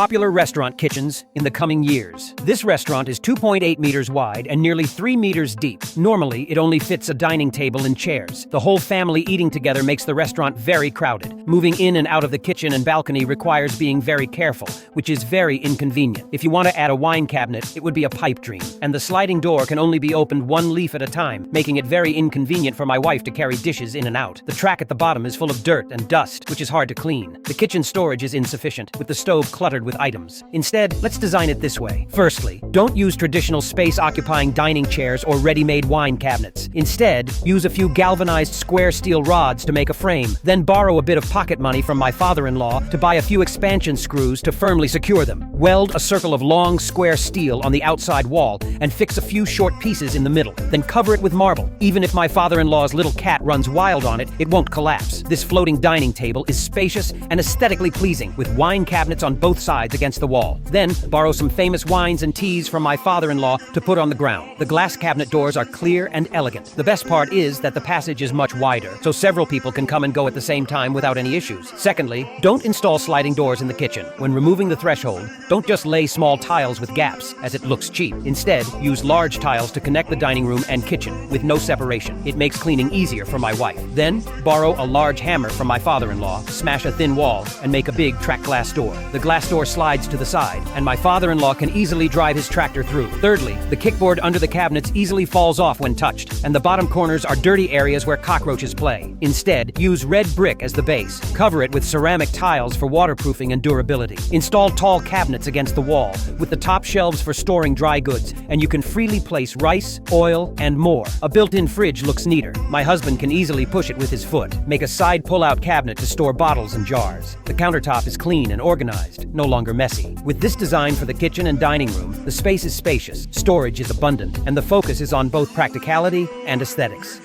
popular restaurant kitchens in the coming years. This restaurant is 2.8 meters wide and nearly 3 meters deep. Normally, it only fits a dining table and chairs. The whole family eating together makes the restaurant very crowded. Moving in and out of the kitchen and balcony requires being very careful, which is very inconvenient. If you want to add a wine cabinet, it would be a pipe dream. And the sliding door can only be opened one leaf at a time, making it very inconvenient for my wife to carry dishes in and out. The track at the bottom is full of dirt and dust, which is hard to clean. The kitchen storage is insufficient, with the stove cluttered with items. Instead, let's design it this way. Firstly, don't use traditional space-occupying dining chairs or ready-made wine cabinets. Instead, use a few galvanized square steel rods to make a frame. Then borrow a bit of pocket money from my father-in-law to buy a few expansion screws to firmly secure them. Weld a circle of long, square steel on the outside wall and fix a few short pieces in the middle. Then cover it with marble. Even if my father-in-law's little cat runs wild on it, it won't collapse. This floating dining table is spacious and aesthetically pleasing, with wine cabinets on both sides against the wall. Then, borrow some famous wines and teas from my father-in-law to put on the ground. The glass cabinet doors are clear and elegant. The best part is that the passage is much wider, so several people can come and go at the same time without any issues. Secondly, don't install sliding doors in the kitchen. When removing the threshold, don't just lay small tiles with gaps, as it looks cheap. Instead, use large tiles to connect the dining room and kitchen, with no separation. It makes cleaning easier for my wife. Then, borrow a large hammer from my father-in-law, smash a thin wall, and make a big track glass door. The glass door slides to the side, and my father-in-law can easily drive his tractor through. Thirdly, the kickboard under the cabinets easily falls off when touched, and the bottom corners are dirty areas where cockroaches play. Instead, use red brick as the base. Cover it with ceramic tiles for waterproofing and durability. Install tall cabinets against the wall, with the top shelves for storing dry goods, and you can freely place rice, oil, and more. A built-in fridge looks neater. My husband can easily push it with his foot. Make a side pull-out cabinet to store bottles and jars. The countertop is clean and organized, no longer messy. With this design for the kitchen and dining room, the space is spacious, storage is abundant, and the focus is on both practicality and aesthetics.